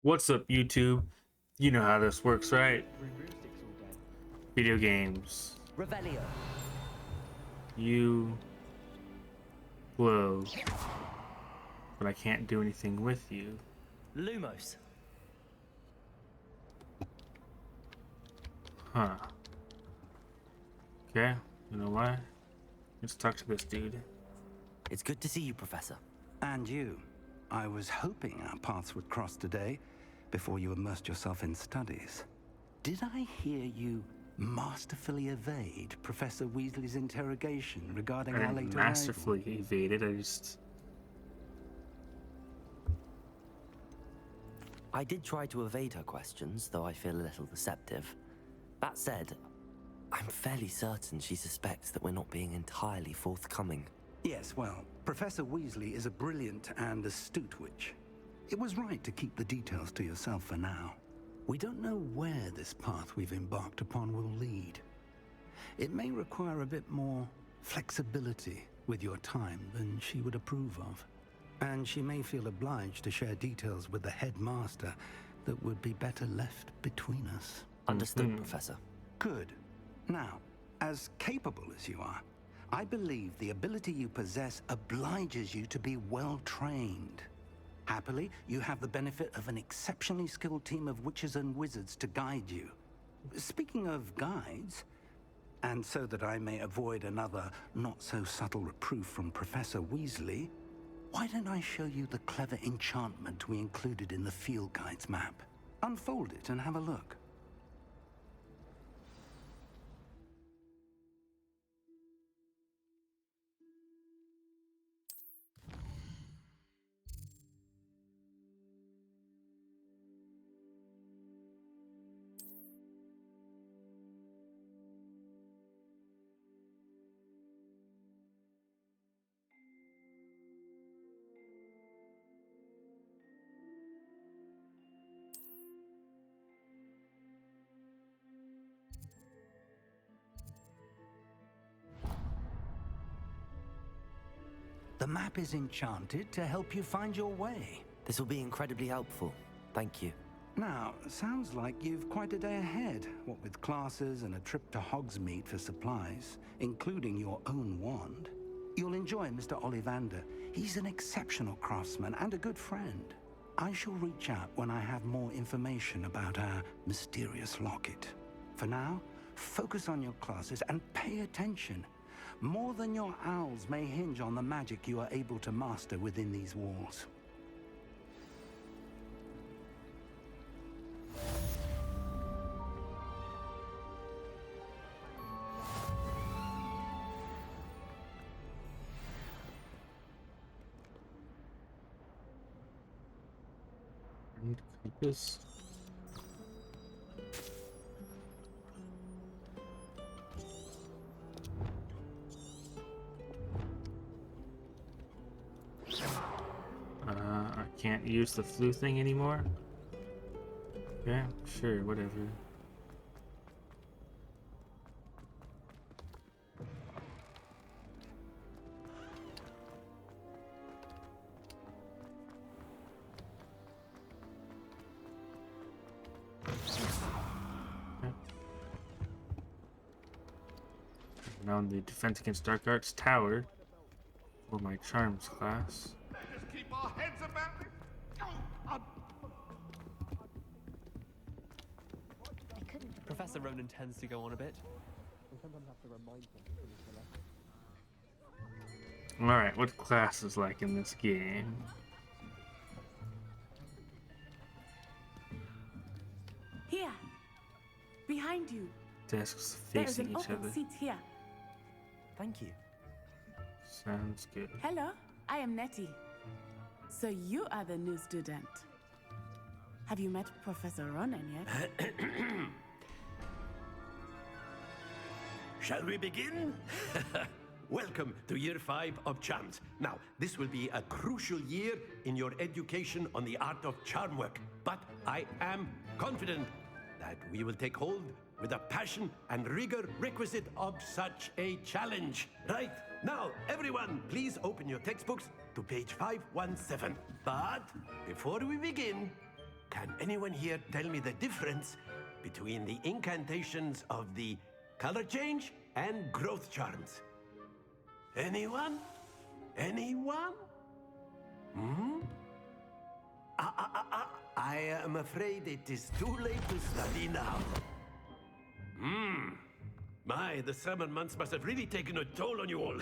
What's up, YouTube? You know how this works, right? Video games. Revelio. You glow, but I can't do anything with you. Lumos. Huh. Okay, you know what? Let's talk to this dude. It's good to see you, Professor. And you. I was hoping our paths would cross today before you immersed yourself in studies. Did I hear you masterfully evade Professor Weasley's interrogation regarding our late Masterfully evaded. I did try to evade her questions, though I feel a little deceptive. That said, I'm fairly certain she suspects that we're not being entirely forthcoming. Yes, well, Professor Weasley is a brilliant and astute witch. It was right to keep the details to yourself for now. We don't know where this path we've embarked upon will lead. It may require a bit more flexibility with your time than she would approve of. And she may feel obliged to share details with the headmaster that would be better left between us. Understood, Professor. Good. Now, as capable as you are, I believe the ability you possess obliges you to be well trained. Happily, you have the benefit of an exceptionally skilled team of witches and wizards to guide you. Speaking of guides, and so that I may avoid another not-so-subtle reproof from Professor Weasley, why don't I show you the clever enchantment we included in the field guide's map? Unfold it and have a look. The map is enchanted to help you find your way. This will be incredibly helpful. Thank you. Now, sounds like you've quite a day ahead, what with classes and a trip to Hogsmeade for supplies, including your own wand. You'll enjoy Mr. Ollivander. He's an exceptional craftsman and a good friend. I shall reach out when I have more information about our mysterious locket. For now, focus on your classes and pay attention. More than your owls may hinge on the magic you are able to master within these walls. I need a compass. I can't use the flu thing anymore. Yeah, sure, whatever. Now in the Defense Against Dark Arts Tower for my Charms class. Just keep our heads about it. Professor Ronan tends to go on a bit. Alright, what class is like in this game? Here, behind you. Desks There is facing an each open other. seat here. Thank you. Sounds good. Hello, I am Nettie. So you are the new student. Have you met Professor Ronan yet? Shall we begin? Welcome to Year 5 of Charms. Now, this will be a crucial year in your education on the art of charm work, but I am confident that we will take hold with the passion and rigor requisite of such a challenge. Right, now, everyone, please open your textbooks to page 517. But before we begin, can anyone here tell me the difference between the incantations of the color change and growth charms? Anyone? Anyone? Hmm? I am afraid it is too late to study now. My, the summer months must have really taken a toll on you all.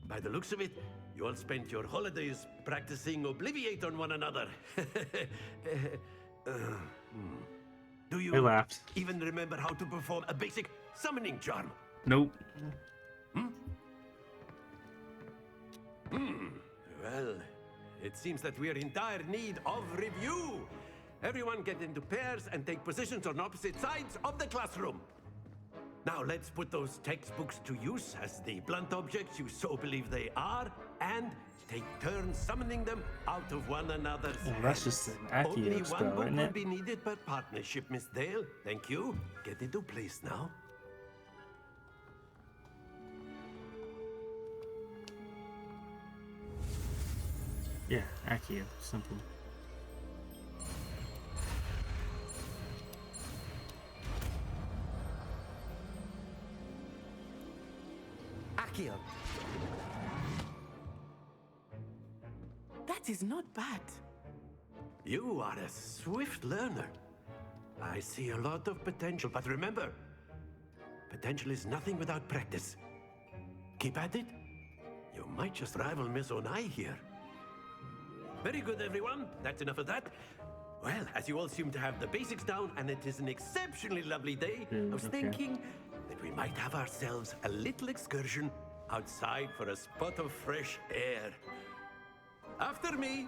By the looks of it, you all spent your holidays practicing Obliviate on one another. Do I you laughed. even remember how to perform a basic summoning charm? Nope. Well, it seems that we are in dire need of review. Everyone get into pairs and take positions on opposite sides of the classroom. Now let's put those textbooks to use as the blunt objects you so believe they are, and take turns summoning them out of one another's Oh, that's hands. just an Only Accio one spell, book isn't will it? be needed per partnership, Miss Dale. Thank you. Get into place now. Yeah, Accio. Simple. Accio. That is not bad. You are a swift learner. I see a lot of potential, but remember, potential is nothing without practice. Keep at it. You might just rival Miss Onai here. Very good, everyone. That's enough of that. Well, as you all seem to have the basics down, and it is an exceptionally lovely day, I was okay. thinking that we might have ourselves a little excursion outside for a spot of fresh air. After me.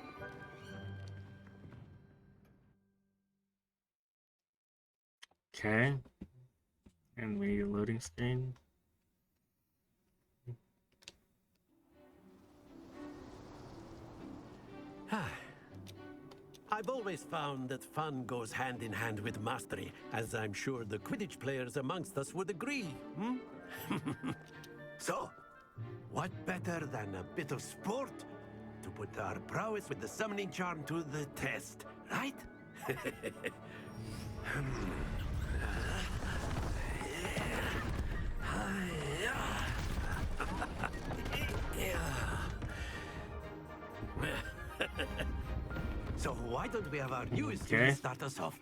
Okay. And we need a loading screen. I've always found that fun goes hand in hand with mastery, as I'm sure the Quidditch players amongst us would agree. So, what better than a bit of sport to put our prowess with the summoning charm to the test, right? So why don't we have our newest Okay. student start us off?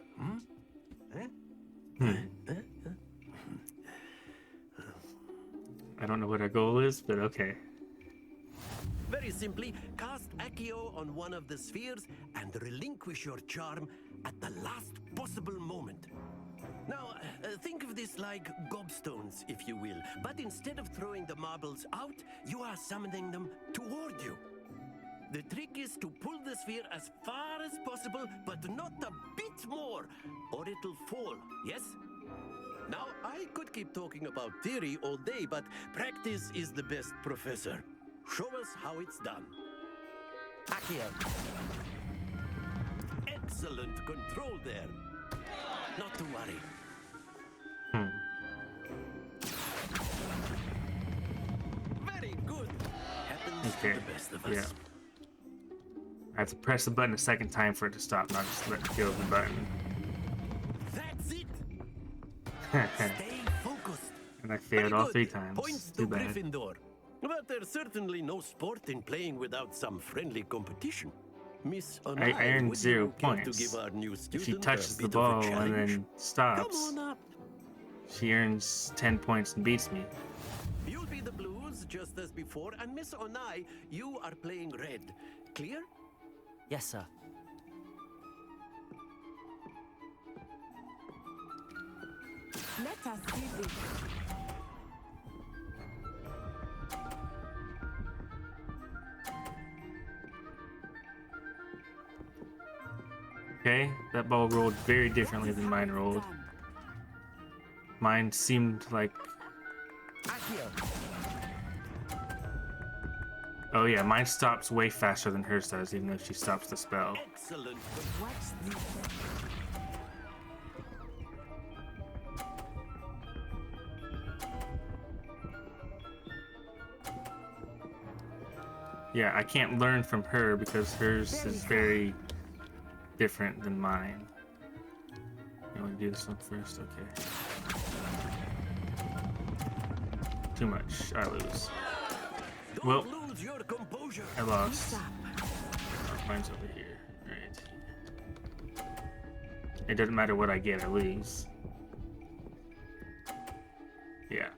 I don't know what our goal is, but okay. Very simply, cast Accio on one of the spheres and relinquish your charm at the last possible moment. Now, think of this like gobstones, if you will, but instead of throwing the marbles out, you are summoning them toward you. The trick is to pull the sphere as far as possible, but not a bit more, or it'll fall, yes? Now, I could keep talking about theory all day, but practice is the best professor. Show us how it's done. Accio. Excellent control there. Not to worry. Very good. Happens Okay. to the best of us. Yeah. I have to press the button a second time for it to stop, not just let go of the button. That's it. Stay focused. And I Very failed all good. 3 times. Points Too to bad. Gryffindor. But there's certainly no sport in playing without some friendly competition. Miss I Onai, earned would 0 you care points. to give our new If student she touches a the bit of a ball and challenge? then stops, Come on up. she earns 10 points and beats me. You'll be the blues just as before, and Miss Onai, you are playing red. Clear? Yes, sir. Let us see this. Okay, that ball rolled very differently than mine rolled. Mine seemed like... Accio. Oh yeah, mine stops way faster than hers does, even though she stops the spell. Excellent. Watch this. Yeah, I can't learn from her because hers is very different than mine. You want to do this one first? Okay. Too much. I lose. Well, Don't lose your composure. I lost. Oh, mine's over here. Right. It doesn't matter what I get, I lose. Yeah.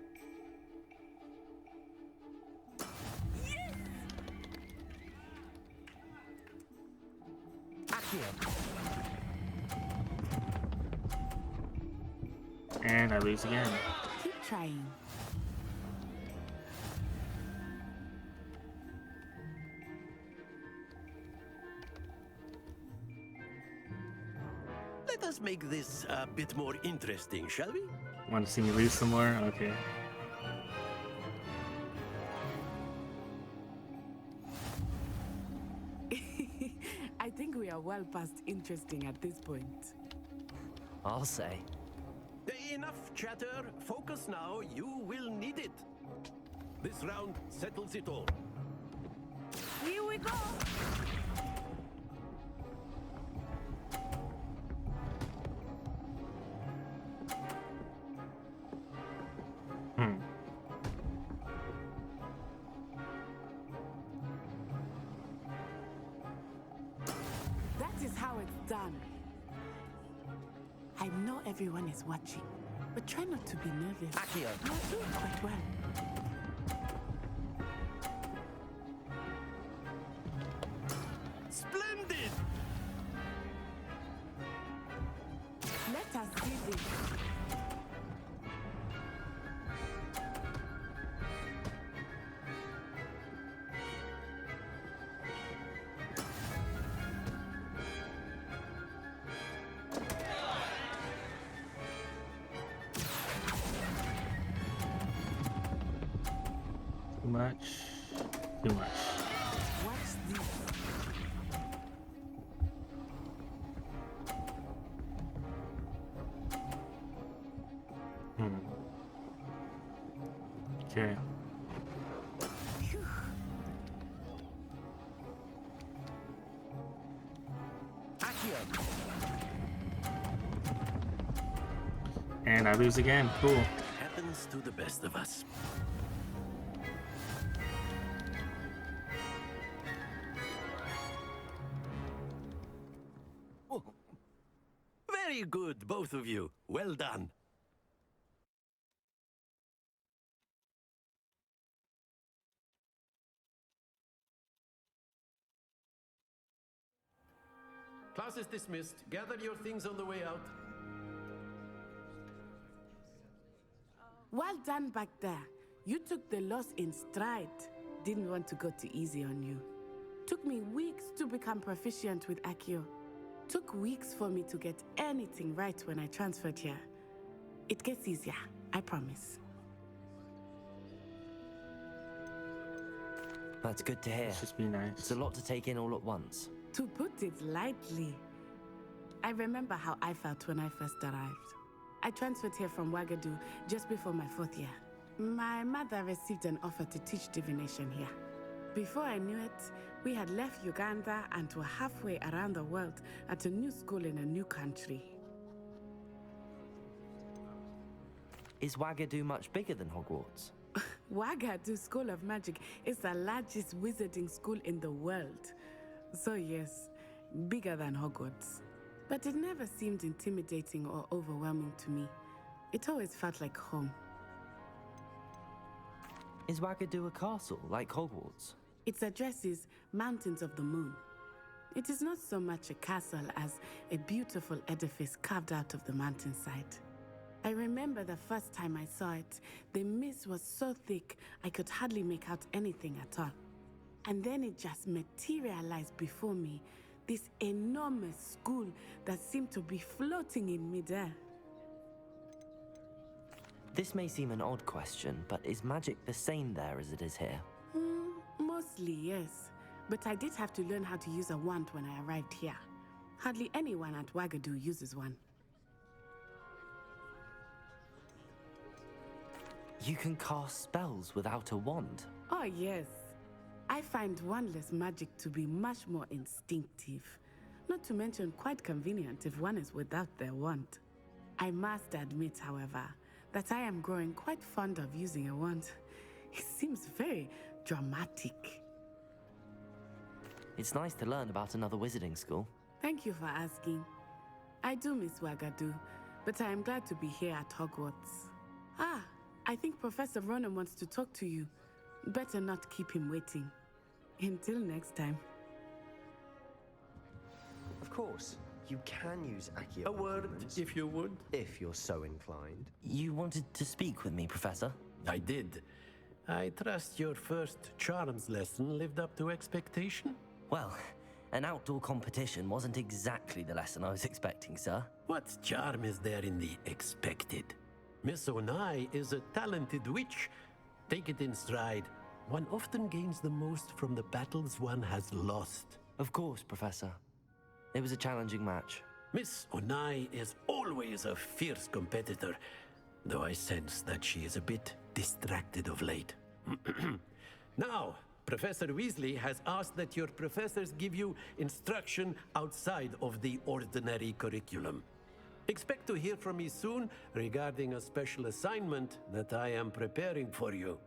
And I lose again. Keep trying. Let us make this a bit more interesting, shall we? Want to see me lose some more? Okay. I think we are well past interesting at this point. I'll say. Enough chatter. Focus now. You will need it. This round settles it all. Here we go! That is how it's done. I know everyone is watching, but try not to be nervous. Accio. You're doing quite well. Splendid! Let us see this. Too much. Too much. Watch this. Okay. And I lose again. Cool. Happens to the best of us. Oh. Very good, both of you. Well done. Class is dismissed. Gather your things on the way out. Well done back there. You took the loss in stride. Didn't want to go too easy on you. Took me weeks to become proficient with Accio. Took weeks for me to get anything right when I transferred here. It gets easier, I promise. That's good to hear. Let's just be nice. It's a lot to take in all at once. To put it lightly, I remember how I felt when I first arrived. I transferred here from Wagadu just before my 4th year. My mother received an offer to teach divination here. Before I knew it, we had left Uganda and were halfway around the world at a new school in a new country. Is Wagadu much bigger than Hogwarts? Wagadu School of Magic is the largest wizarding school in the world. So yes, bigger than Hogwarts. But it never seemed intimidating or overwhelming to me. It always felt like home. Is Wagadu a castle like Hogwarts? Its address is Mountains of the Moon. It is not so much a castle as a beautiful edifice carved out of the mountainside. I remember the first time I saw it, the mist was so thick I could hardly make out anything at all. And then it just materialized before me, this enormous school that seemed to be floating in midair. This may seem an odd question, but is magic the same there as it is here? Mostly, yes. But I did have to learn how to use a wand when I arrived here. Hardly anyone at Wagadu uses one. You can cast spells without a wand. Oh, yes. I find wandless magic to be much more instinctive. Not to mention quite convenient if one is without their wand. I must admit, however, that I am growing quite fond of using a wand. It seems very dramatic. It's nice to learn about another wizarding school. Thank you for asking. I do miss Wagadu, but I am glad to be here at Hogwarts. Ah, I think Professor Ronan wants to talk to you. Better not keep him waiting. Until next time. Of course, you can use Accio. A word, if you would. If you're so inclined. You wanted to speak with me, Professor? I did. I trust your first charms lesson lived up to expectation? Well, an outdoor competition wasn't exactly the lesson I was expecting, sir. What charm is there in the expected? Miss Onai is a talented witch. Take it in stride. One often gains the most from the battles one has lost. Of course, Professor. It was a challenging match. Miss Onai is always a fierce competitor, though I sense that she is a bit distracted of late. Now, Professor Weasley has asked that your professors give you instruction outside of the ordinary curriculum. Expect to hear from me soon regarding a special assignment that I am preparing for you.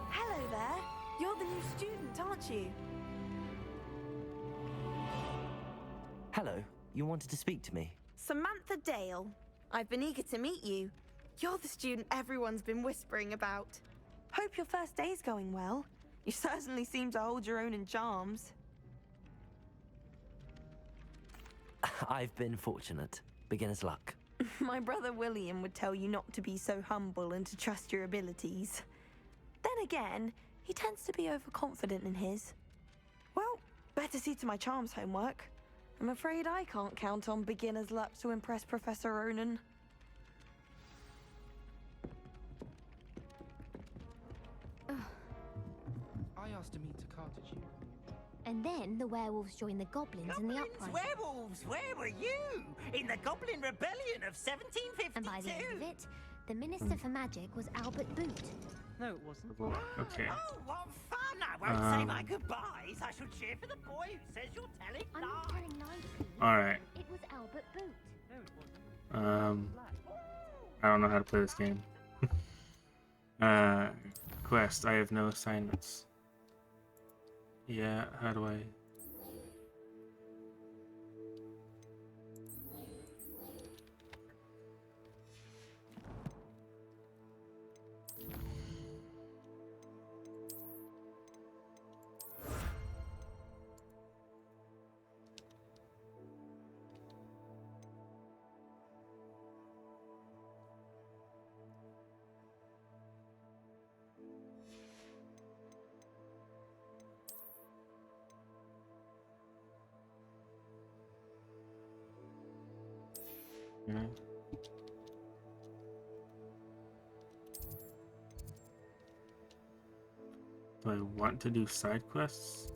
Hello there. You're the new student, aren't you? Hello, you wanted to speak to me? Samantha Dale. I've been eager to meet you. You're the student everyone's been whispering about. Hope your first day's going well. You certainly seem to hold your own in charms. I've been fortunate. Beginner's luck. My brother William would tell you not to be so humble and to trust your abilities. Then again, he tends to be overconfident in his. Well, better see to my charms homework. I'm afraid I can't count on beginner's luck to impress Professor Ronan. I asked to meet to Carthage. And then the werewolves joined the goblins in the uprising. Werewolves, where were you? In the Goblin Rebellion of 1752? And by the end of it, the Minister for Magic was Albert Boot. No, it wasn't. Okay. Oh, what fun! I won't say my goodbyes. I shall cheer for the boy who says you're telling I'm not telling lies, Pete. Alright. It was Albert Boot. No, it wasn't. I don't know how to play this game. Quest. I have no assignments. Yeah, how do I... Do I want to do side quests?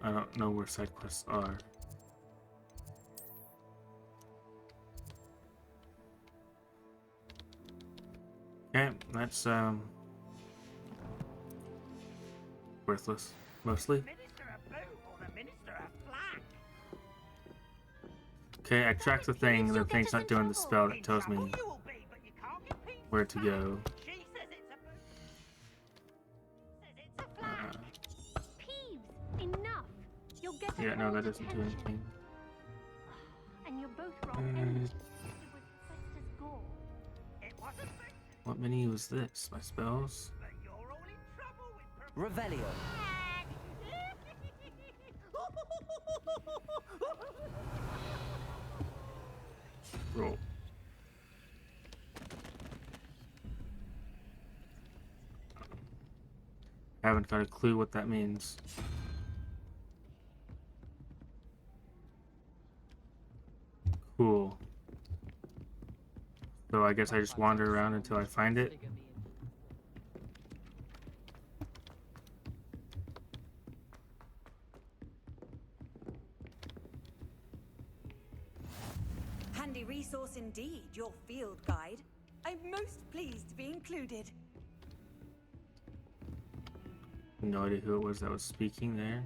I don't know where side quests are. Okay, that's worthless, mostly. Okay, I tracked the thing. The thing's not doing the spell that tells me where to go. Peeves, enough. You're getting Yeah, no, all that the doesn't do attention. anything. And you're both wrong. And it was Festus Gore. What menu was this? My spells? Revelio. Roll. I haven't got a clue what that means. Cool. So I guess I just wander around until I find it. Handy resource indeed. indeed your field guide. I'm most pleased to be included. No idea who it was that was speaking there.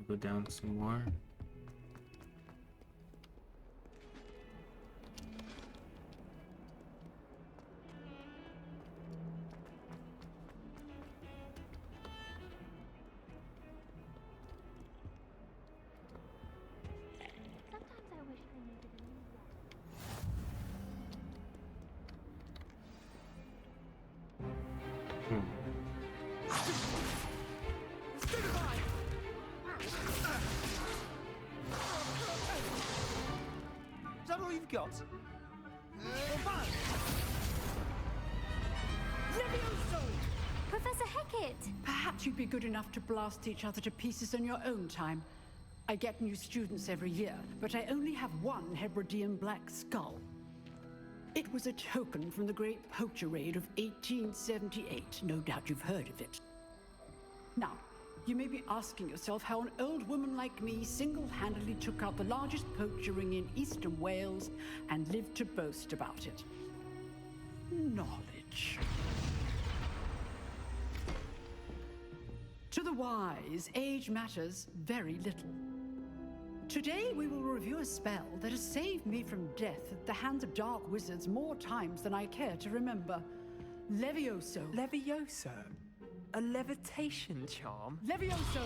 Go down some more. Sometimes I wish I needed a new Is that all you've got? Professor Hecat! Perhaps you'd be good enough to blast each other to pieces in your own time. I get new students every year, but I only have one Hebridean black skull. It was a token from the Great Poacher Raid of 1878. No doubt you've heard of it. Now, you may be asking yourself how an old woman like me single-handedly took out the largest poacher ring in eastern Wales and lived to boast about it. Knowledge. To the wise, age matters very little. Today we will review a spell that has saved me from death at the hands of dark wizards more times than I care to remember. Levioso. Levioso? A levitation charm? Levioso!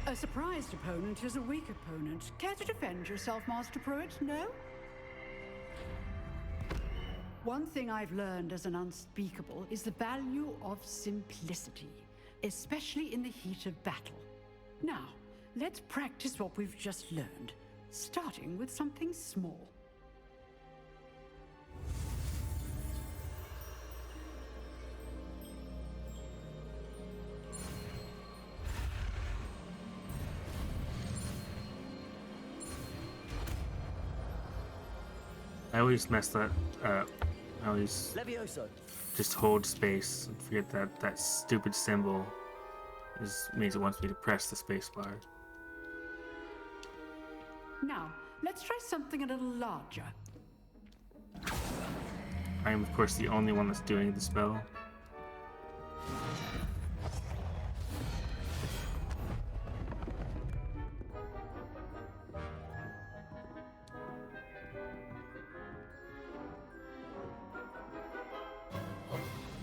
A surprised opponent is a weak opponent. Care to defend yourself, Master Pruitt? No? One thing I've learned as an unspeakable is the value of simplicity, especially in the heat of battle. Now, let's practice what we've just learned, starting with something small. I always mess that up. I always Levioso. just hold space and forget that that stupid symbol means it wants me to press the space bar. Now, let's try something a little larger. I am, of course, the only one that's doing the spell.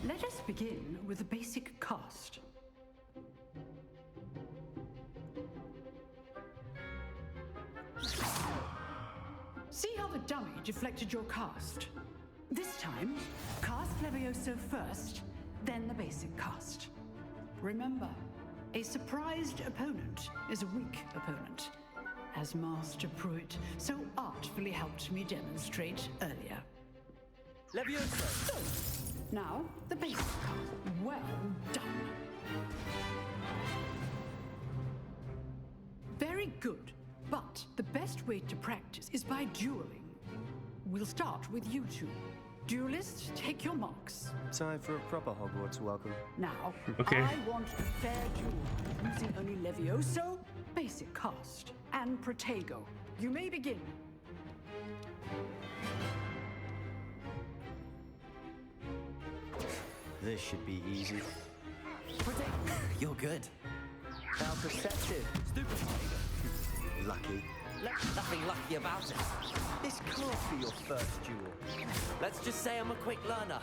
Let us begin with the basic cast. See how the dummy deflected your cast? This time, cast Levioso first, then the basic cast. Remember, a surprised opponent is a weak opponent, as Master Pruitt so artfully helped me demonstrate earlier. Levioso! Now, the basic cast. Well done. Very good. But the best way to practice is by dueling. We'll start with you two. Duelists, take your marks. Time for a proper Hogwarts welcome. Now, Okay. I want a fair duel, using only Levioso, basic cast, and Protego. You may begin. This should be easy. You're good. How perceptive. Stupid. Lucky. Nothing lucky about it. This can't be your first duel. Let's just say I'm a quick learner.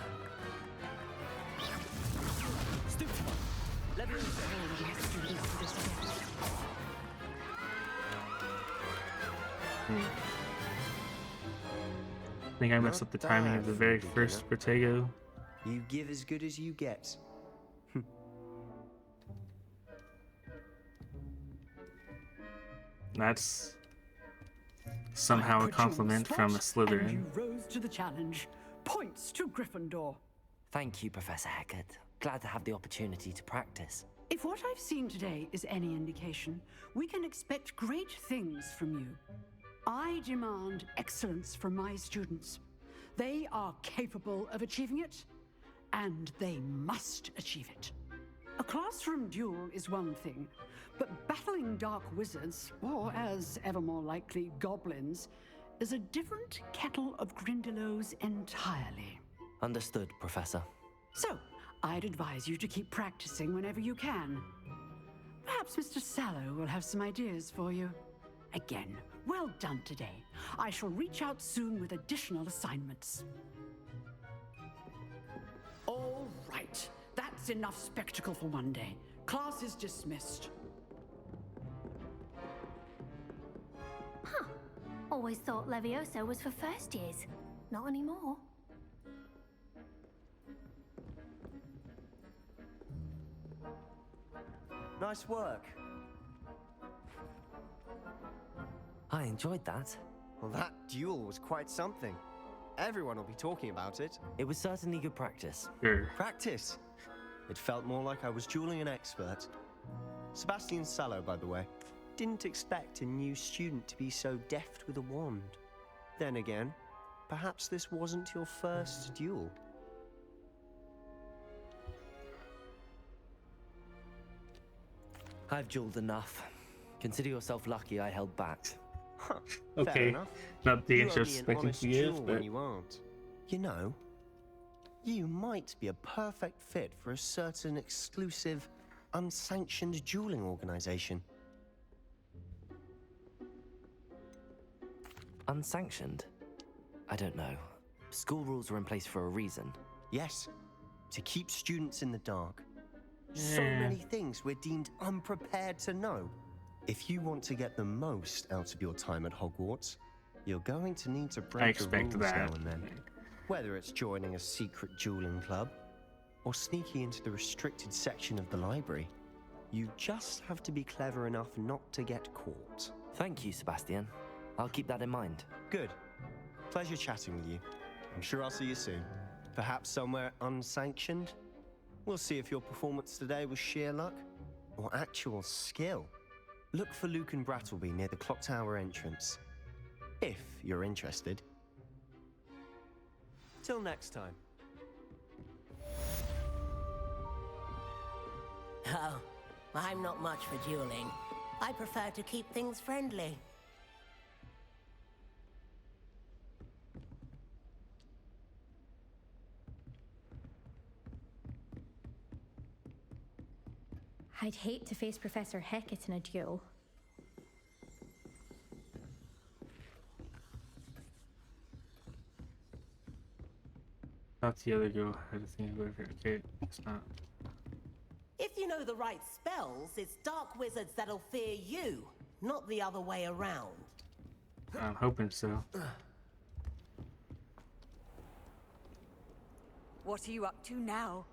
Stupid. I think I messed up the timing of the very first Protego. You give as good as you get. That's somehow a compliment from a And Slytherin. you rose to the challenge. Points to Gryffindor. Thank you, Professor Hecat. Glad to have the opportunity to practice. If what I've seen today is any indication, we can expect great things from you. I demand excellence from my students. They are capable of achieving it, and they must achieve it. A classroom duel is one thing, but battling dark wizards, or as ever more likely, goblins, is a different kettle of Grindylows entirely. Understood, Professor. So, I'd advise you to keep practicing whenever you can. Perhaps Mr. Sallow will have some ideas for you. Again, well done today. I shall reach out soon with additional assignments. All right, that's enough spectacle for one day. Class is dismissed. Huh. Always thought Levioso was for first years. Not anymore. Nice work. I enjoyed that. Well, that duel was quite something. Everyone will be talking about it. It was certainly good practice. Sure. Practice? It felt more like I was dueling an expert. Sebastian Sallow, by the way. Didn't expect a new student to be so deft with a wand. Then again, perhaps this wasn't your first duel. I've dueled enough. Consider yourself lucky I held back. Huh, Okay. fair enough. Not the You answer I owe was me an expecting honest to give, duel but when you aren't. You know, you might be a perfect fit for a certain exclusive, unsanctioned dueling organization. Unsanctioned? I don't know. School rules were in place for a reason. Yes, to keep students in the dark. So Yeah. many things we're deemed unprepared to know. If you want to get the most out of your time at Hogwarts, you're going to need to I break the expect rules now that. and then. Whether it's joining a secret dueling club or sneaking into the restricted section of the library, you just have to be clever enough not to get caught. Thank you, Sebastian. I'll keep that in mind. Good. Pleasure chatting with you. I'm sure I'll see you soon. Perhaps somewhere unsanctioned? We'll see if your performance today was sheer luck or actual skill. Look for Luke and Brattleby near the clock tower entrance, if you're interested. Till next time. Oh, I'm not much for dueling. I prefer to keep things friendly. I'd hate to face Professor Hecat in a duel. Not the other girl. I had to think about it. Okay, it's not. If you know the right spells, it's dark wizards that'll fear you, not the other way around. I'm hoping so. What are you up to now?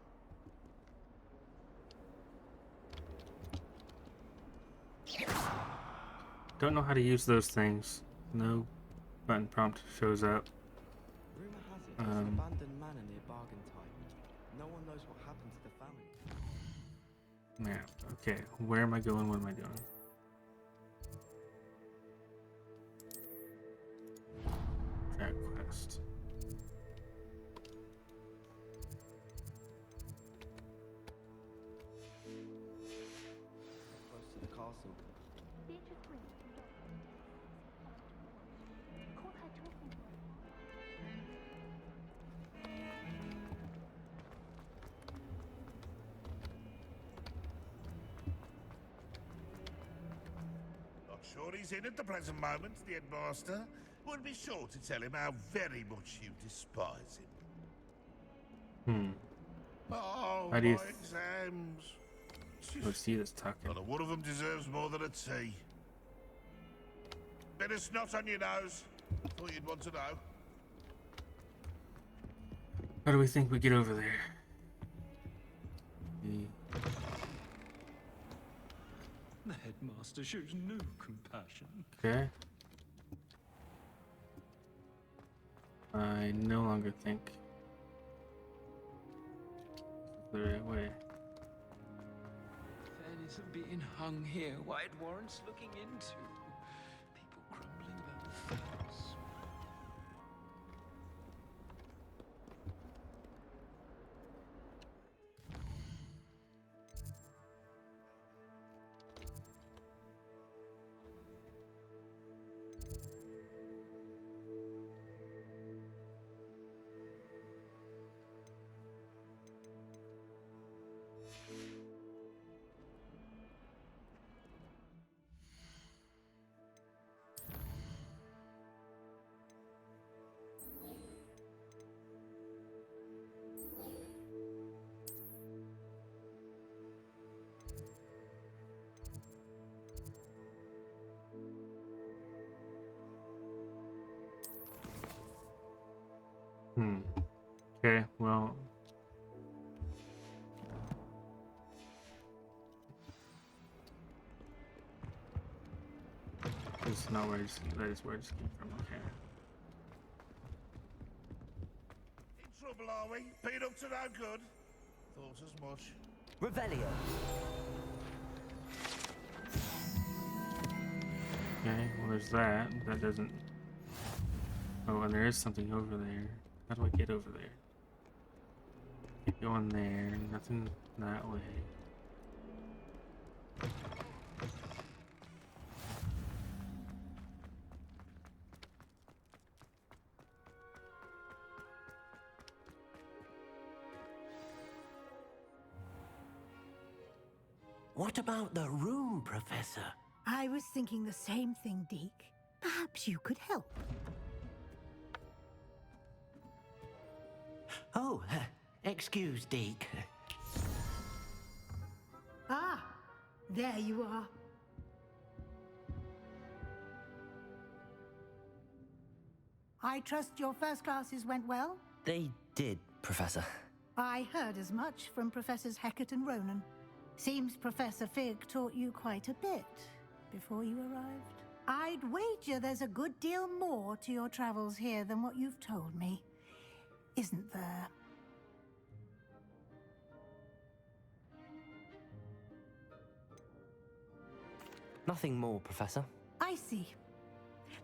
Don't know how to use those things. No button prompt shows up. Rumor has it there's an abandoned manor near Bargain Time. No one knows what happened to the family. Map. Okay, where am I going? What am I doing? Track quest. Close to the castle. Not sure he's in at the present moment, the headmaster. Would be sure to tell him how very much you despise him. Oh, How do you my exams. Let's see this talking. Not a one of them deserves more than a tea. Bit of snot on your nose. Thought you'd want to know. How do we think we get over there? The headmaster shows no compassion. Okay. I no longer think this is the right way. Fairness of being hung here, why it warrants looking into. People grumbling about the facts. Okay, well. This is not where that is where I just came from, okay. In trouble, are we? Been up to no good? Thought as much. Revelio. Okay, well there's that. That doesn't... Oh, and there is something over there. How do I get over there? Keep going there. Nothing that way. What about the room, Professor? I was thinking the same thing, Deke. Perhaps you could help. Oh, excuse, Deke. Ah, there you are. I trust your first classes went well? They did, Professor. I heard as much from Professors Hecat and Ronan. Seems Professor Fig taught you quite a bit before you arrived. I'd wager there's a good deal more to your travels here than what you've told me. Isn't there? Nothing more, Professor. I see.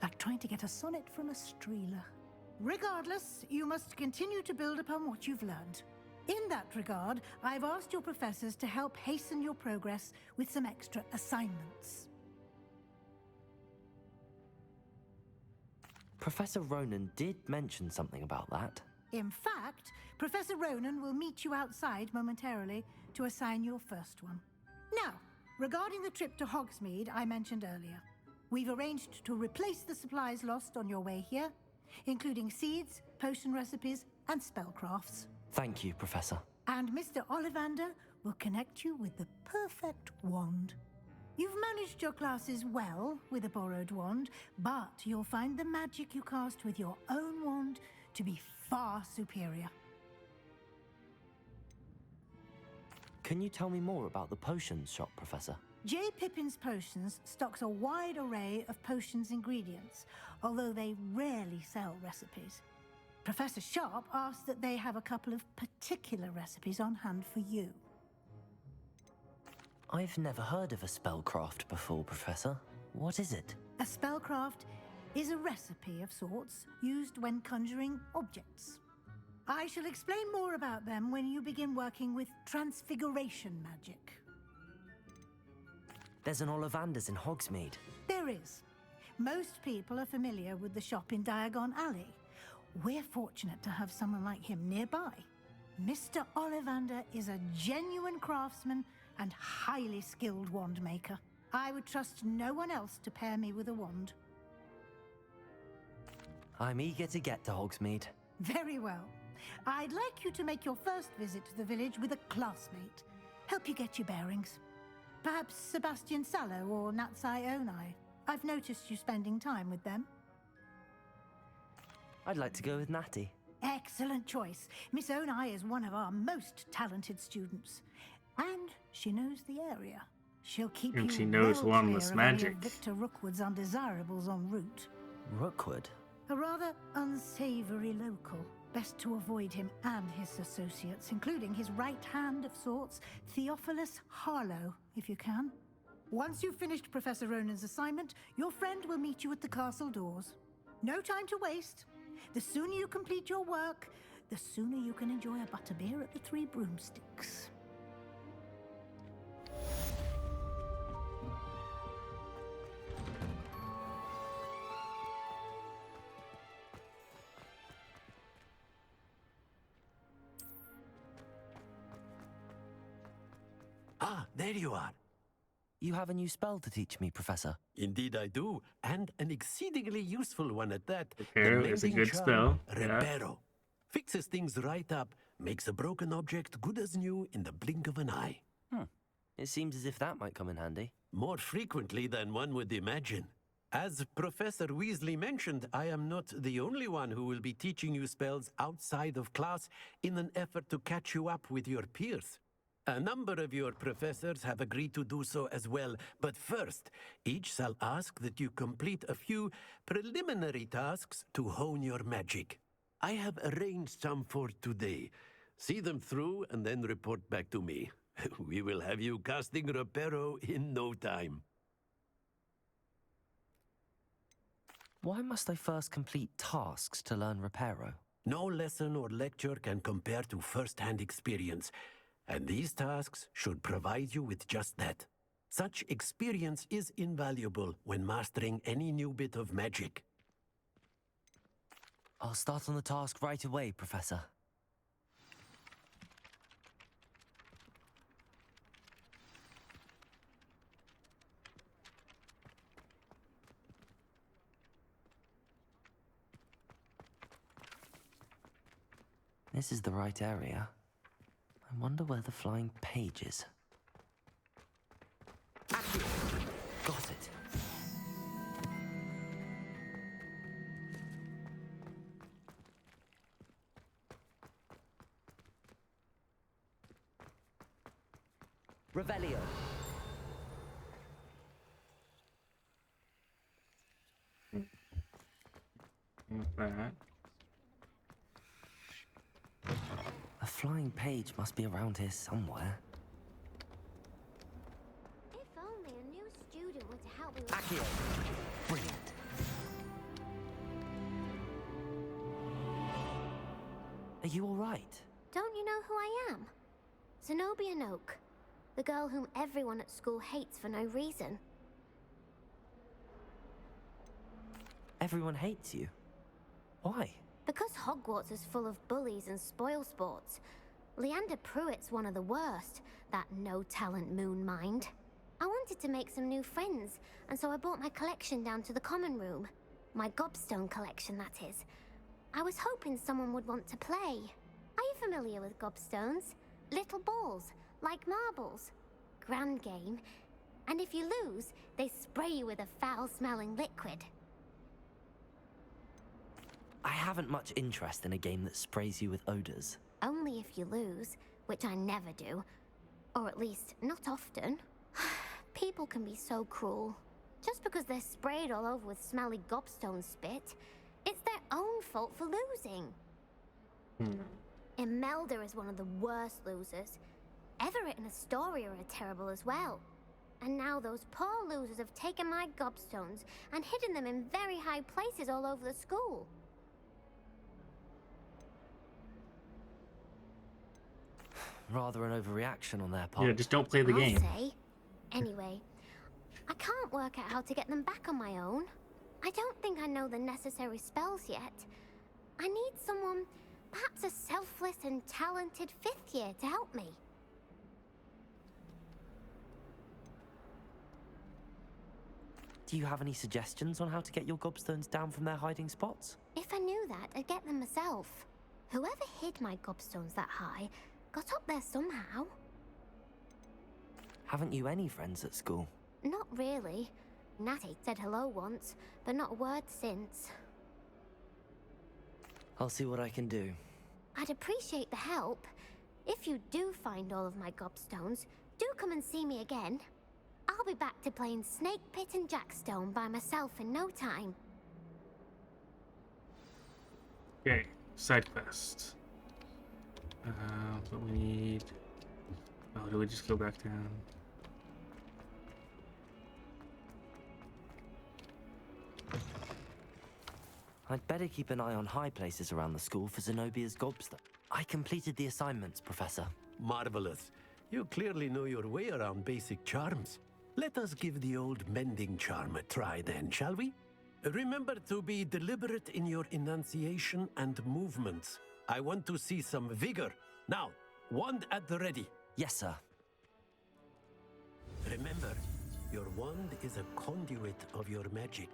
Like trying to get a sonnet from a streeler. Regardless, you must continue to build upon what you've learned. In that regard, I've asked your professors to help hasten your progress with some extra assignments. Professor Ronan did mention something about that. In fact, Professor Ronan will meet you outside momentarily to assign your first one. Now, regarding the trip to Hogsmeade I mentioned earlier, we've arranged to replace the supplies lost on your way here, including seeds, potion recipes, and spellcrafts. Thank you, Professor. And Mr. Ollivander will connect you with the perfect wand. You've managed your classes well with a borrowed wand, but you'll find the magic you cast with your own wand to be far superior. Can you tell me more about the potions shop, Professor? J. Pippin's Potions stocks a wide array of potions ingredients, although they rarely sell recipes. Professor Sharp asked that they have a couple of particular recipes on hand for you. I've never heard of a spellcraft before, Professor. What is it? A spellcraft is a recipe of sorts used when conjuring objects. I shall explain more about them when you begin working with transfiguration magic. There's an Ollivander's in Hogsmeade. There is. Most people are familiar with the shop in Diagon Alley. We're fortunate to have someone like him nearby. Mr. Ollivander is a genuine craftsman and highly skilled wand maker. I would trust no one else to pair me with a wand. I'm eager to get to Hogsmeade. Very well. I'd like you to make your first visit to the village with a classmate. Help you get your bearings. Perhaps Sebastian Sallow or Natsai Onai. I've noticed you spending time with them. I'd like to go with Natty. Excellent choice. Miss Onai is one of our most talented students. And she knows the area. She'll keep And you she knows well wandless clear of any magic. of Victor Rookwood's undesirables en route. Rookwood? A rather unsavory local. Best to avoid him and his associates, including his right hand of sorts, Theophilus Harlow, if you can. Once you've finished Professor Ronan's assignment, your friend will meet you at the castle doors. No time to waste. The sooner you complete your work, the sooner you can enjoy a butterbeer at the Three Broomsticks. Ah, there you are. You have a new spell to teach me, Professor. Indeed I do, and an exceedingly useful one at that. Reparo The is a mending good charm, spell, yeah. Reparo. Fixes things right up, makes a broken object good as new in the blink of an eye. It seems as if that might come in handy. More frequently than one would imagine. As Professor Weasley mentioned, I am not the only one who will be teaching you spells outside of class in an effort to catch you up with your peers. A number of your professors have agreed to do so as well, but first, each shall ask that you complete a few preliminary tasks to hone your magic. I have arranged some for today. See them through and then report back to me. We will have you casting Reparo in no time. Why must I first complete tasks to learn Reparo? No lesson or lecture can compare to first-hand experience, and these tasks should provide you with just that. Such experience is invaluable when mastering any new bit of magic. I'll start on the task right away, Professor. This is the right area. I wonder where the flying page is. Got it. Revelio. That. A flying page must be around here somewhere. If only a new student were to help me with... Accio. Brilliant. Are you all right? Don't you know who I am? Zenobia Noak, the girl whom everyone at school hates for no reason. Everyone hates you. Why? Because Hogwarts is full of bullies and spoilsports. Leander Pruitt's one of the worst, that no-talent moon mind. I wanted to make some new friends, and so I brought my collection down to the common room. My gobstone collection, that is. I was hoping someone would want to play. Are you familiar with gobstones? Little balls, like marbles. Grand game. And if you lose, they spray you with a foul-smelling liquid. I haven't much interest in a game that sprays you with odors. Only if you lose, which I never do. Or at least, not often. People can be so cruel. Just because they're sprayed all over with smelly gobstone spit, it's their own fault for losing. Imelda is one of the worst losers. Everett and Astoria are terrible as well. And now those poor losers have taken my gobstones and hidden them in very high places all over the school. Rather an overreaction on their part. Yeah, just don't play the game. I'll say. Anyway, I can't work out how to get them back on my own. I don't think I know the necessary spells yet. I need someone, perhaps a selfless and talented fifth year to help me. Do you have any suggestions on how to get your gobstones down from their hiding spots? If I knew that, I'd get them myself. Whoever hid my gobstones that high got up there somehow. Haven't you any friends at school? Not really. Natty said hello once, but not a word since. I'll see what I can do. I'd appreciate the help. If you do find all of my gobstones, do come and see me again. I'll be back to playing Snake Pit and Jackstone by myself in no time. Okay, side quest. But we need... Oh, do we just go back down? I'd better keep an eye on high places around the school for Zenobia's gobstone. I completed the assignments, Professor. Marvelous. You clearly know your way around basic charms. Let us give the old mending charm a try then, shall we? Remember to be deliberate in your enunciation and movements. I want to see some vigor. Now, wand at the ready. Yes, sir. Remember, your wand is a conduit of your magic.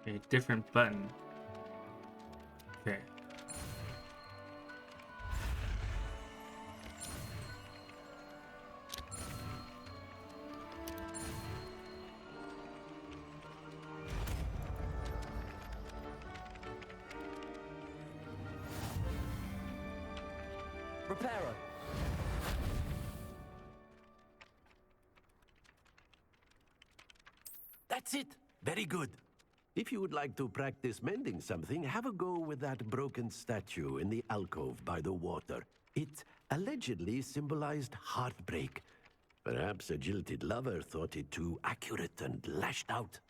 A different button. Okay. Reparo. That's it. Very good. If you would like to practice mending something, have a go with that broken statue in the alcove by the water. It allegedly symbolized heartbreak. Perhaps a jilted lover thought it too accurate and lashed out.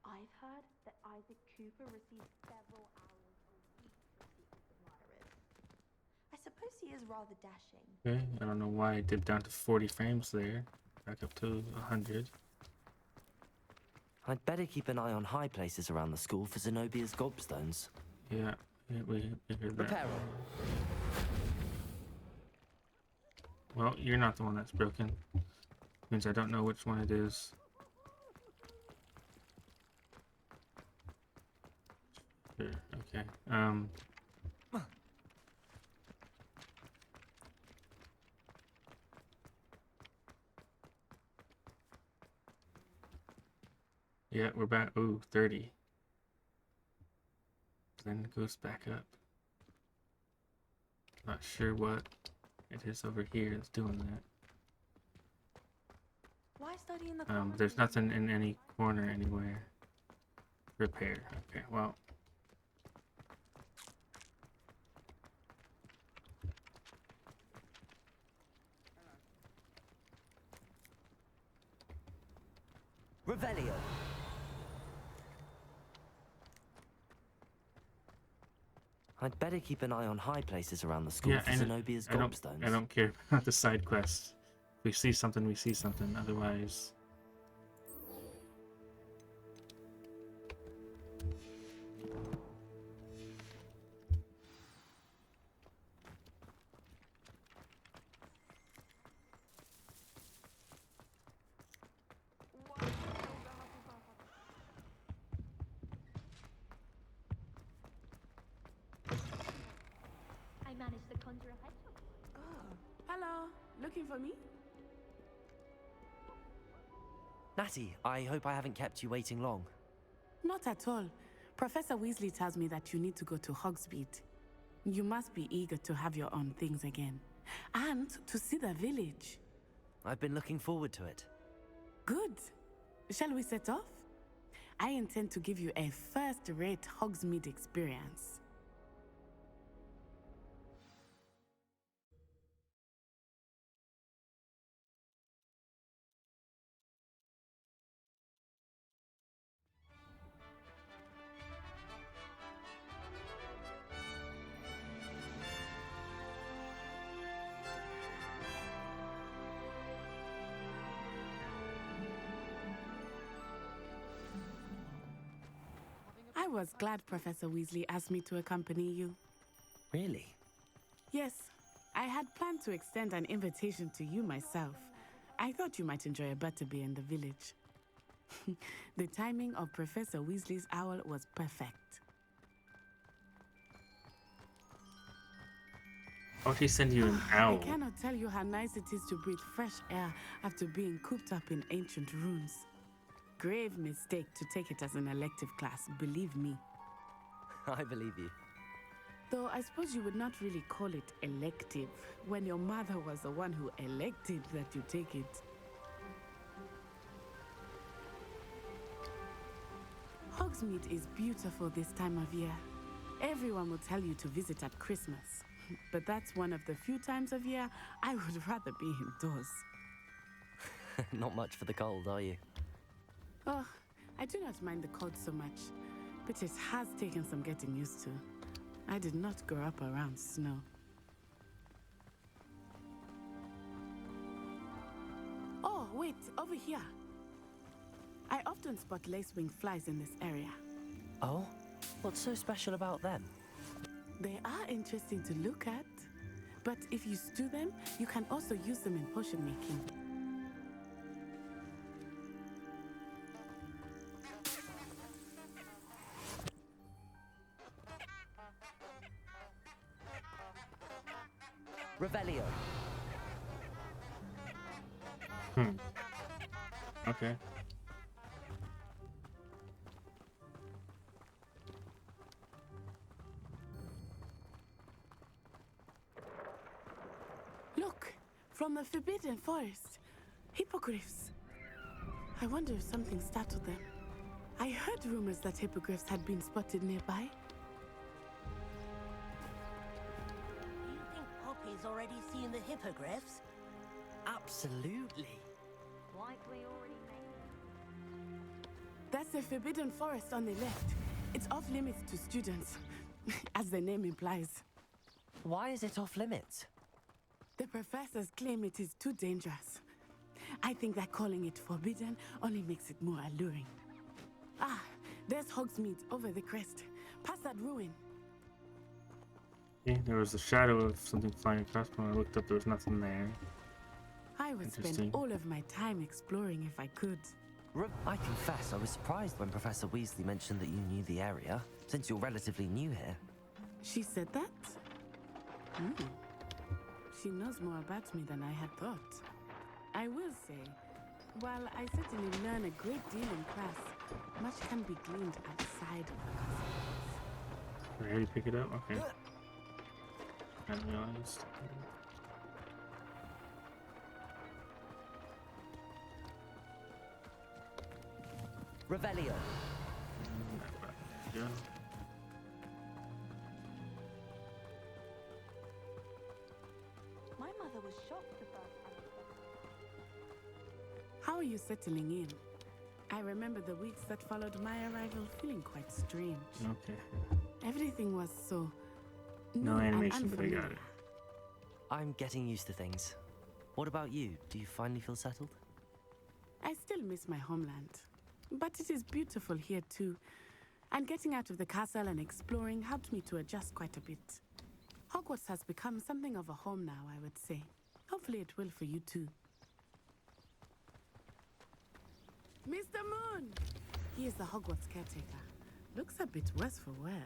I've heard that Isaac Cooper received several hours a week from secret admirers. I suppose he is rather dashing. Okay, I don't know why it dipped down to 40 frames there. Back up to 100. I'd better keep an eye on high places around the school for Zenobia's gobstones. Yeah, we heard that. Reparo. Well, you're not the one that's broken. Means I don't know which one it is. Sure, okay. Yeah, we're back. Ooh, 30. Then it goes back up. Not sure what it is over here that's doing that. Why study in the corner? There's nothing in any corner anywhere. Repair. Okay, well. Revelio. I'd better keep an eye on high places around the school for Zenobia's gobstones. I don't care about the side quests. If we see something, we see something. Otherwise... I managed to conjure a hedgehog. Oh, hello. Looking for me? Natty, I hope I haven't kept you waiting long. Not at all. Professor Weasley tells me that you need to go to Hogsmeade. You must be eager to have your own things again. And to see the village. I've been looking forward to it. Good. Shall we set off? I intend to give you a first-rate Hogsmeade experience. I was glad Professor Weasley asked me to accompany you. Really? Yes, I had planned to extend an invitation to you myself. I thought you might enjoy a butterbeer in the village. The timing of Professor Weasley's owl was perfect. Why would he send you an owl? I cannot tell you how nice it is to breathe fresh air after being cooped up in ancient ruins. Grave mistake to take it as an elective class, believe me. I believe you. Though I suppose you would not really call it elective when your mother was the one who elected that you take it. Hogsmeade is beautiful this time of year. Everyone will tell you to visit at Christmas. But that's one of the few times of year I would rather be indoors. Not much for the cold, are you? Oh, I do not mind the cold so much, but it has taken some getting used to. I did not grow up around snow. Oh, wait, over here. I often spot lacewing flies in this area. Oh? What's so special about them? They are interesting to look at, but if you stew them, you can also use them in potion making. Revelio. Okay. Look, from the Forbidden Forest. Hippogriffs. I wonder if something startled them. I heard rumors that hippogriffs had been spotted nearby. Do you think Poppy's already seen the hippogriffs? Absolutely. Like we already made. That's the Forbidden Forest on the left. It's off limits to students, as the name implies. Why is it off limits? The professors claim it is too dangerous. I think that calling it forbidden only makes it more alluring. Ah, there's Hogsmeade over the crest. Past that ruin. Okay, there was a shadow of something flying across. When I looked up, there was nothing there. I would spend Interesting. all of my time exploring if I could. I confess, I was surprised when Professor Weasley mentioned that you knew the area, since you're relatively new here. She said that? She knows more about me than I had thought. I will say, while I certainly learn a great deal in class, much can be gleaned outside of the classroom. Did I already pick it up? Okay. I realized. Revelio. Yeah. My mother was shocked the first time. How are you settling in? I remember the weeks that followed my arrival feeling quite strange. Okay. Everything was so No new and animation, but I got unfamiliar. it. I'm getting used to things. What about you? Do you finally feel settled? I still miss my homeland, but it is beautiful here too. And getting out of the castle and exploring helped me to adjust quite a bit. Hogwarts has become something of a home now, I would say. Hopefully it will for you too. Mr. Moon! He is the Hogwarts caretaker. Looks a bit worse for wear.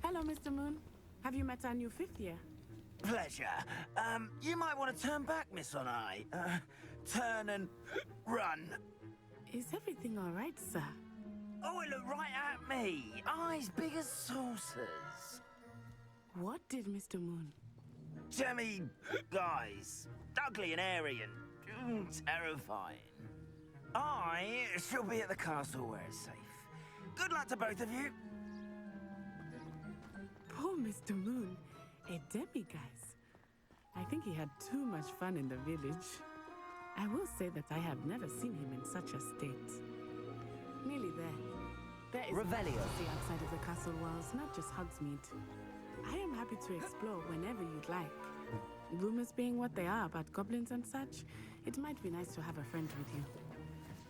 Hello, Mr. Moon. Have you met our new fifth year? Pleasure. You might want to turn back, Miss Onai. Turn and run. Is everything all right, sir? Oh, it looked right at me. Eyes big as saucers. What did Mr. Moon? Jemmy, guys. Ugly and airy and terrifying. I shall be at the castle where it's safe. Good luck to both of you. Poor Mr. Moon. A demiguise. I think he had too much fun in the village. I will say that I have never seen him in such a state. Nearly there. There is Revelio. much to see outside of the castle walls, not just Hogsmeade. I am happy to explore whenever you'd like. Rumors being what they are about goblins and such, it might be nice to have a friend with you.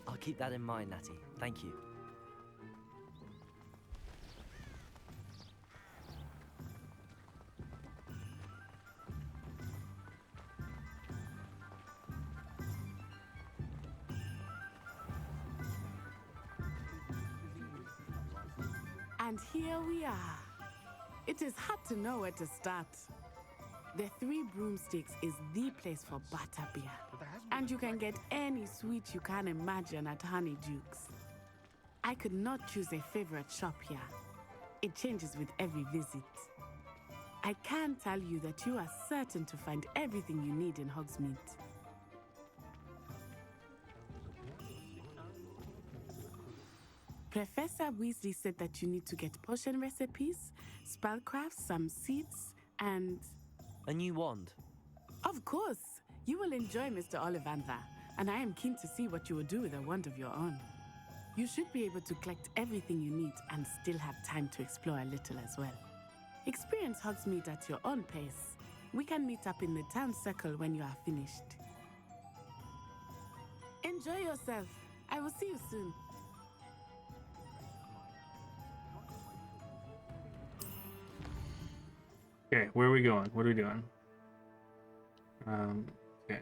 I'll keep that in mind, Natty. Thank you. And here we are. It is hard to know where to start. The Three Broomsticks is the place for butterbeer. And you can get any sweet you can imagine at Honeydukes. I could not choose a favorite shop here. It changes with every visit. I can tell you that you are certain to find everything you need in Hogsmeade. Professor Weasley said that you need to get potion recipes, spellcrafts, some seeds, and... A new wand. Of course! You will enjoy Mr. Ollivander, and I am keen to see what you will do with a wand of your own. You should be able to collect everything you need and still have time to explore a little as well. Experience Hogsmeade at your own pace. We can meet up in the town circle when you are finished. Enjoy yourself. I will see you soon. Okay, where are we going? What are we doing? Okay.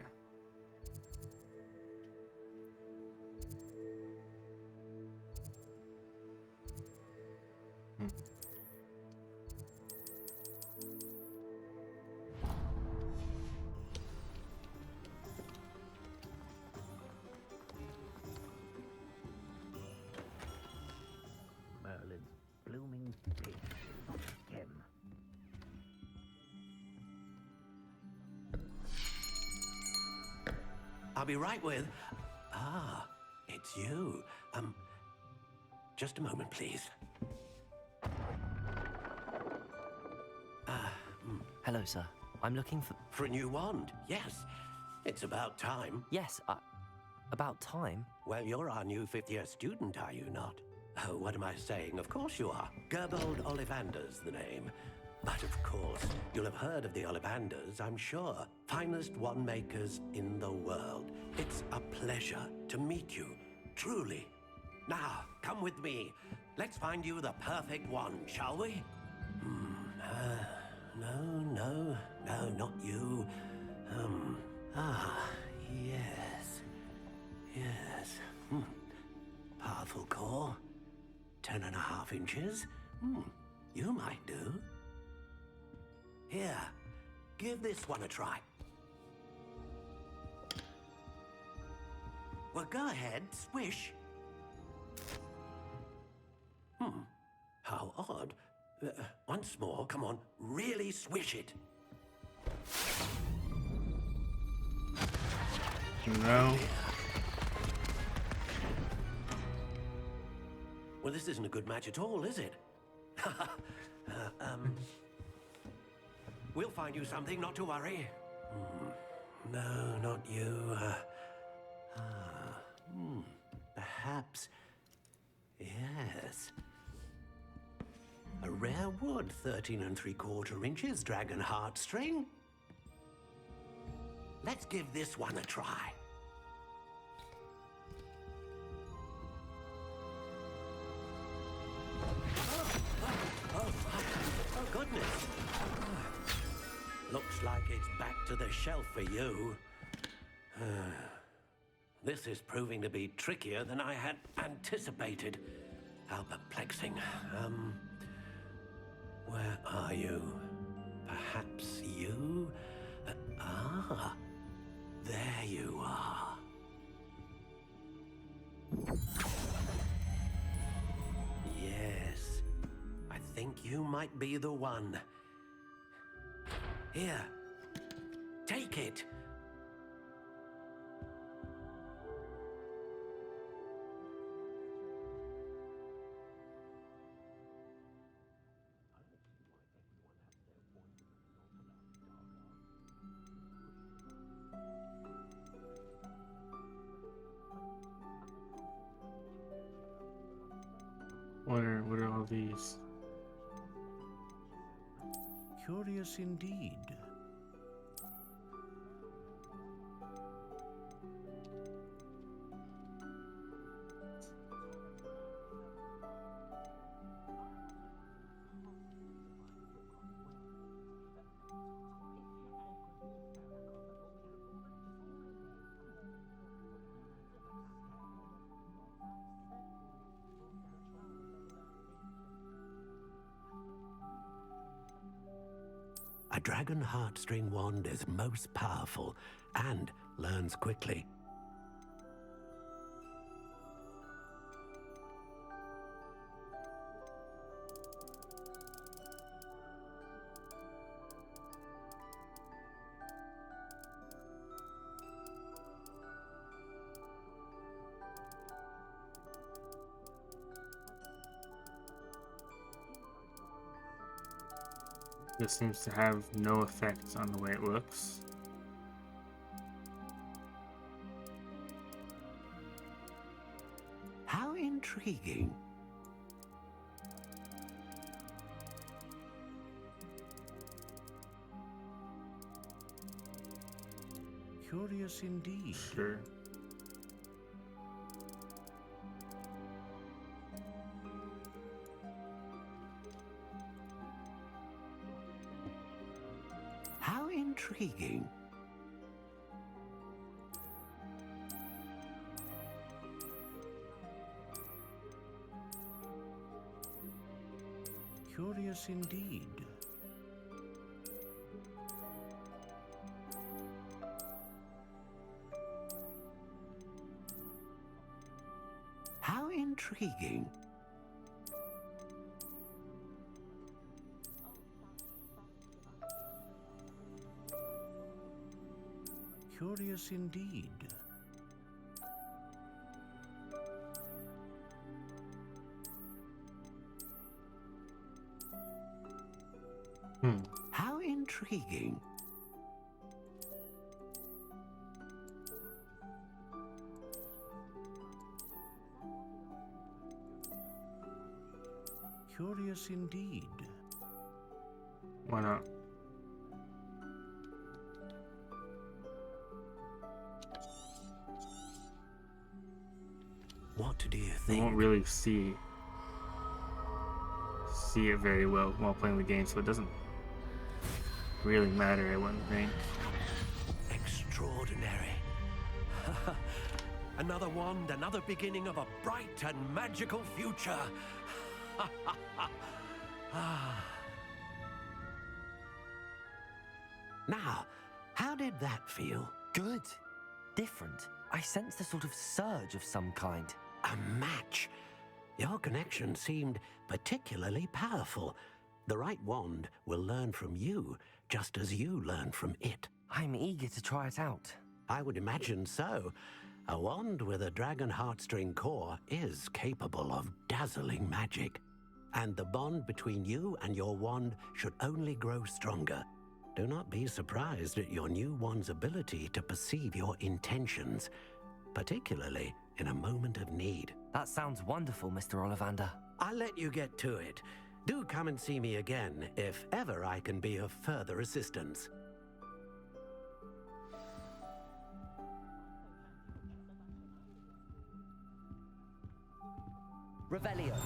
I'll be right with... Ah, it's you. Just a moment, please. Hello, sir. I'm looking for... For a new wand, yes. It's about time. Yes, about time? Well, you're our new fifth-year student, are you not? Oh, what am I saying? Of course you are. Gerbold Ollivander's the name. But of course, you'll have heard of the Ollivanders, I'm sure. Finest wand makers in the world. It's a pleasure to meet you, truly. Now, come with me. Let's find you the perfect wand, shall we? No, not you. Yes. Powerful core. 10.5 inches. You might do. Here, give this one a try. Well, go ahead, swish. How odd. Once more, come on, really swish it. No. Well, this isn't a good match at all, is it? We'll find you something, not to worry. No, not you. Perhaps... Yes. A rare wood, 13 3/4 inches, dragon heartstring. Let's give this one a try. Oh, goodness. Looks like it's back to the shelf for you. This is proving to be trickier than I had anticipated. How perplexing. Where are you? Perhaps you? There you are. Yes, I think you might be the one. Here, take it. What are all these? Curious indeed. A dragon heartstring wand is most powerful and learns quickly. This seems to have no effect on the way it looks. How intriguing. Curious indeed. Sure. How intriguing. Curious indeed. How intriguing. Curious indeed. Curious indeed. Why not? What do you I think? won't really see it very well while playing the game, so it doesn't really matter, I wouldn't think. Extraordinary. Another wand, another beginning of a bright and magical future. Now, how did that feel? Good. Different. I sensed a sort of surge of some kind. A match. Your connection seemed particularly powerful. The right wand will learn from you, just as you learn from it. I'm eager to try it out. I would imagine so. A wand with a dragon heartstring core is capable of dazzling magic. And the bond between you and your wand should only grow stronger. Do not be surprised at your new wand's ability to perceive your intentions, particularly in a moment of need. That sounds wonderful, Mr. Ollivander. I'll let you get to it. Do come and see me again if ever I can be of further assistance. Revelio.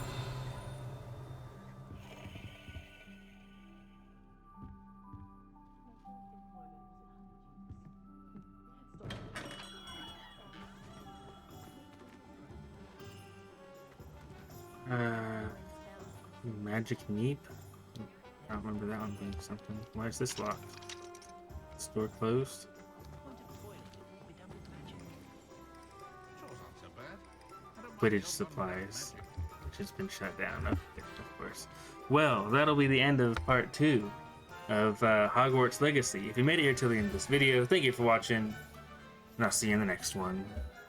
Magic Neep? I don't remember that one being something. Why is this locked? Store closed? Quidditch supplies, which has been shut down, okay, of course. Well, that'll be the end of part 2 of Hogwarts Legacy. If you made it here till the end of this video, thank you for watching, and I'll see you in the next one.